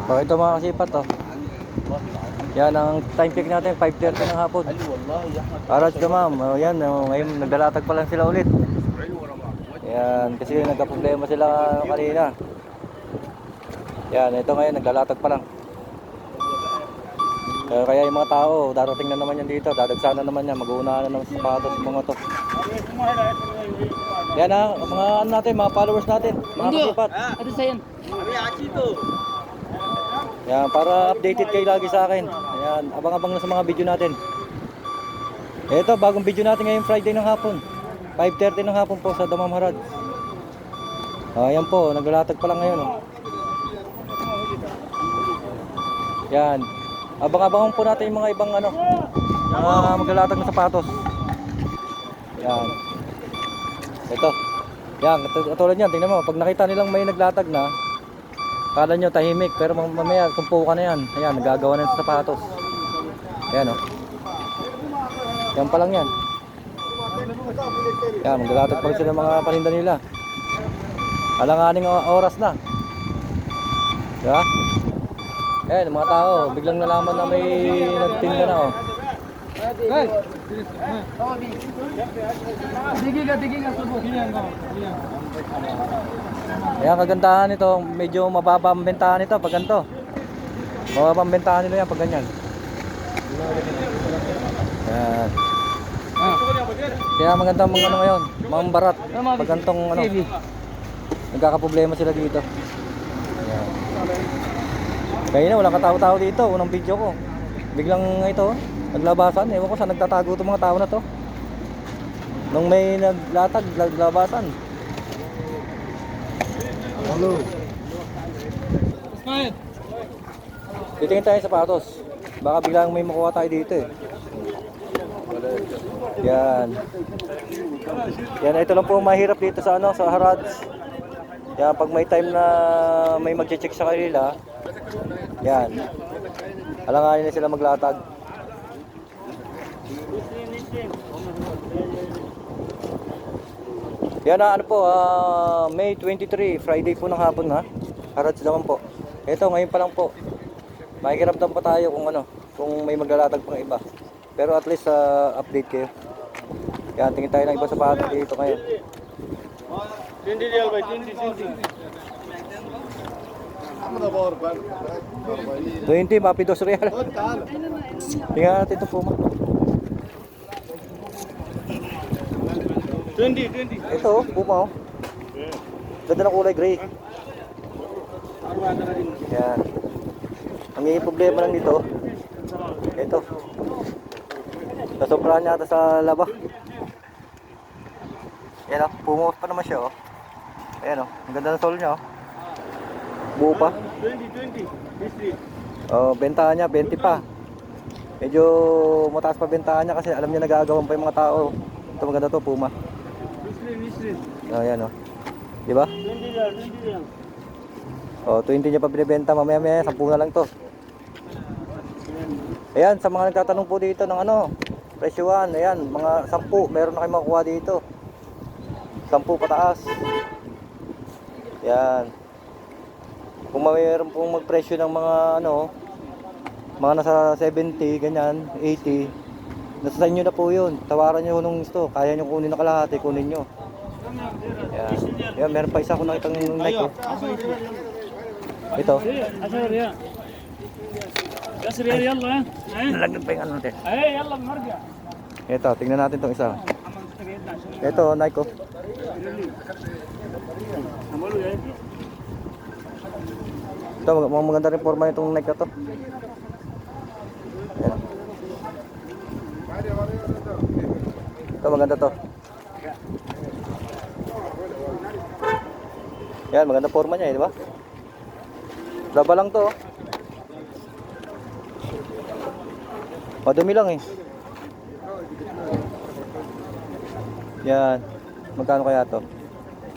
Oh, ito mga kasipat oh. Yan ang time check natin, 5:30 ng hapon. Para ito ma'am, oh, yan, oh, ngayon naglalatag pa lang sila ulit. Yan, kasi nagka-problema sila kanina. Yan, ito ngayon naglalatag pa lang. Kaya yung mga tao, darating na naman yan dito, dadagsa na naman yan, mag-uunahan na naman sa sapatos yung mga to. Yan ha, mga ano natin, mga followers natin, mga kasipat. Ano sa yan? Yan, para updated kayo lagi sa akin. Ayan, abang-abang na sa mga video natin. Ito, bagong video natin ngayong Friday ng hapon. 5:30 ng hapon po sa Damam Harad. Ayan po, naglalatag pa lang ngayon. Oh. Yan. Abang-abangan po natin yung mga ibang ano, mga maglalatag ng sapatos. Yan. Ito. Yan, katulad niyan, tingnan mo, pag nakita nilang may naglatag na, kala nyo tahimik, pero mamaya tumpukan na yan. Ayan, nagagawa na sa sapatos. Ayan oh. Yan pa lang yan. Yan, maglalatag pa rin sila mga paninda nila. Alanganing oras na. Diba? Ayan, mga tao, biglang nalaman na may nagtinda na oh. Digi ka, subo. Ayan, kagandahan nito, medyo mababa ang bentahan nito pag ganito. Mababa ang bentahan nila yan pag ganyan. Ayan. Kaya magandang mga ano ngayon, mga barat, pag gantong ano, nagkakaproblema sila dito. Ayan. Kaya na, walang katao-tao dito, unang video ko. Biglang ito, naglabasan, ewan ko saan nagtatago itong mga tao na to. Nung may naglatag, naglabasan. Hello. Smile. Titingin tayo sa sapatos. Baka biglang may makuha tayo dito eh. Yan. Yan, ito lang po mahirap dito sa ano, sa Harads. Yan, pag may time na may magche-check sa kanila, yan. Alanganin na sila maglatag. Yan na ano po, May 23, Friday po ng hapon ha. Harads naman po. Ito ngayon pa lang po. Makikiramdam pa tayo kung ano, kung may maglalatag pang iba. Pero at least update kayo. Yan, tingin tayo ng iba sa pato dito ngayon. 20 real by 20. 20, mapi 2 real. Tingnan natin ito po ma. 20. Ito, puma oh. Ganda ng kulay gray. Yan. Ang problema lang dito, ito. Nasobrahan niya ata sa laba. Yan oh, pumos pa naman siya oh. Ayan oh, ang ganda ng sole niya oh. Buo pa. 20. Oh, bentahan niya 20 pa. Medyo mataas pa bentahan niya kasi alam niya nagagawan pa yung mga tao. Ito maganda to, puma. Oh, yan oh. Di ba? 20 real. Oh, 20 niya pa binibenta, mamaya-maya 10 na lang to. Ayan, sa mga nagtatanong po dito ng ano, presyuhan, ayan, mga 10, meron na kayo makukuha dito. 10 pataas. Yan. Kung mayroon pong magpresyo ng mga ano, mga nasa 70, ganyan, 80, nasa inyo na po yun. Tawaran nyo nung gusto. Kaya nyo kunin na kalahati, kunin nyo. Yan. Yan, meron pa isa ko nakitang Nike. Ito. Nalagyan pa yung ano natin. Ito, tingnan natin itong isa. Ito, Nike. Ito, maganda rin forma nitong Nike na to. Ayan. Ito, maganda to. Yan, maganda forma niya eh, di ba? Laba lang to. Madumi lang eh. Yan. Magkano kaya to?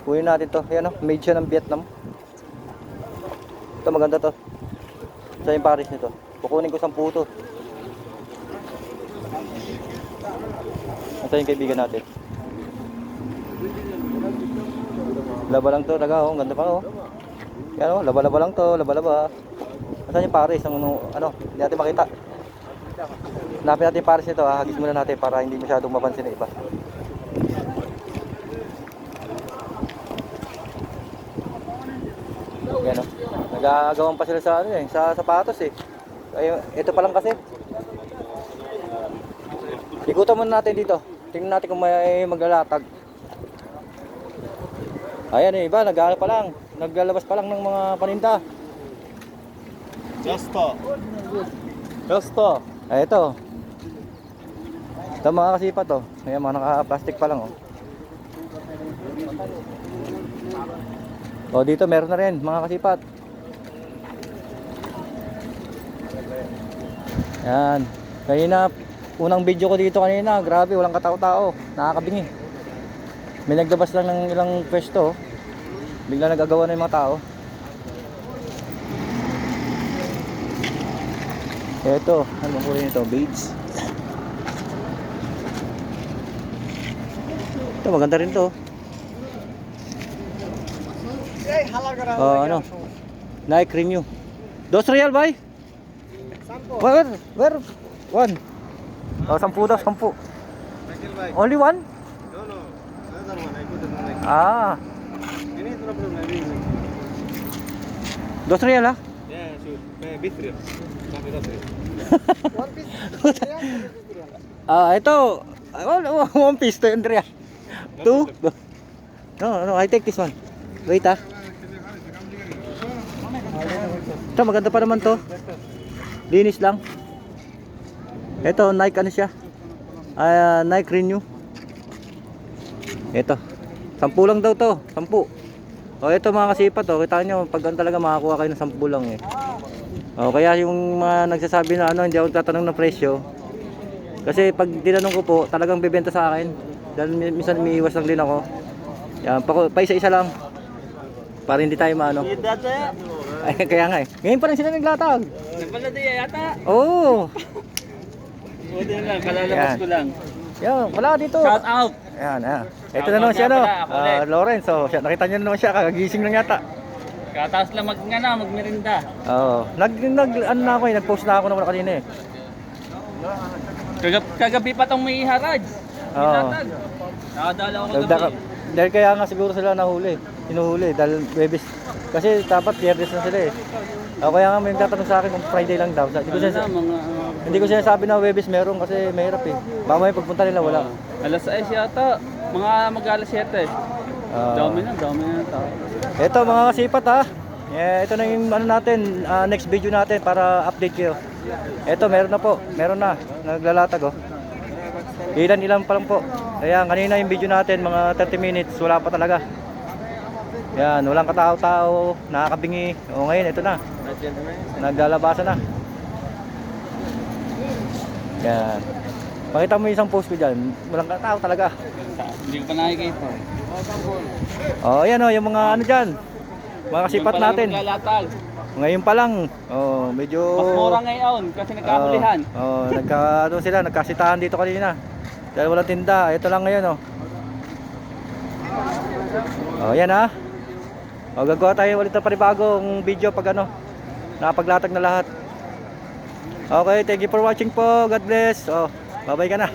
Kunin natin to. Yan o, made siya ng Vietnam. Ito maganda to. Sa yung Paris nito. Kukunin ko 10 to. Ito yung kaibigan natin. Laba lang to, daga oh, ganda pa oh. Yan o, laba-laba lang to, laba-laba. Saan yung pares? Ano, hindi natin makita. Hanapin natin yung pares nito ha. Hagis muna natin para hindi masyadong mapansin na iba. Yan o. Nagagawan pa sila sa ano eh, sa sapatos eh. Ay, ito pa lang kasi. Ikutan muna natin dito. Tingnan natin kung may maglalatag. Ayan eh, iba, nag-ano pa lang. Naglalabas pa lang ng mga paninda. Justo. Ay, ito. Ito mga kasipa to. Ayan, mga naka-plastic pa lang oh. O dito meron na rin mga kasipat. Yan. Kanina, unang video ko dito kanina, grabe, walang katao-tao. Nakakabingi. May naglabas lang ng ilang pwesto. Bigla nagagawa na yung mga tao. Ito, ano bang kulay nito? Beads. Ito, maganda rin to. Ano? Nike Renew. Dos real, bay? Where? One. Oh, 10 daw, 10. Only one? No, no. Another one. I put it on like. Ah, Any problem? I will. dos real ah? Yeah, sure. Bit real. Sabi dos real. Ah, ito. One piece to yun, real. Two? No, I take this one. Wait ah. Ito, maganda pa naman to. Linis lang. Ito, Nike ano siya? Nike Renew. Ito. 10 lang daw to. 10. O ito mga kasipat to. Kita nyo, pag talaga makakuha kayo ng 10 lang eh. O kaya yung mga nagsasabi na ano, hindi ako tatanong ng presyo. Kasi pag tinanong ko po, talagang bibenta sa akin. Dahil minsan umiiwas lang din ako. Yan, pa isa-isa lang. Para hindi tayo maano. Ay, kaya nga eh. Ngayon pa rin sila naglatag. Napaladiya yata. Oo. Buti na lang, kalalabas ko lang. Yan, wala dito. Shout out. Ayan, ayan. Ito na naman siya, no? Lawrence, so, siya, nakita niyo na naman siya, kakagising lang yata. Kataas lang magmerinda. Oo. Ano na ako eh, nag-post na ako naman kanina eh. Kagabi pa tong may haraj. Oo. Nakadala ako kagabi. Dahil kaya nga siguro sila hinuhuli, dahil Webes. Kasi dapat Viernes na sila eh. O kaya nga may tatanong sa akin kung Friday lang daw. Hindi ko sinasabi na Webes meron kasi mahirap eh. Mamaya pagpunta nila wala. Alas 6 yata. Mga mag-alas 7. Dami na tao. Ito mga kasipat ha. Ito na yung ano natin, next video natin para update kayo. Ito meron na po, meron na. Naglalatag oh. Ilan pa lang po. Ayan, kanina yung video natin, mga 30 minutes, wala pa talaga. Yan, walang katao-tao, nakakabingi. O ngayon, ito na. Naglalabasan na. Yan. Pakita mo yung isang post ko dyan. Walang katao talaga. Hindi ko pa nakikita. O, ayan o, yung mga ano dyan. Mga kasipat natin. Ngayon pa lang. O, medyo... Mas mura ngayon kasi nagkahulihan. Nagkasitahan dito kanina. Dahil walang tinda. Ito lang ngayon o. O, yan ha. O, gagawa tayo ulit ng panibagong video pag ano, nakapaglatag na lahat. Okay, thank you for watching po. God bless. O, bye-bye ka na.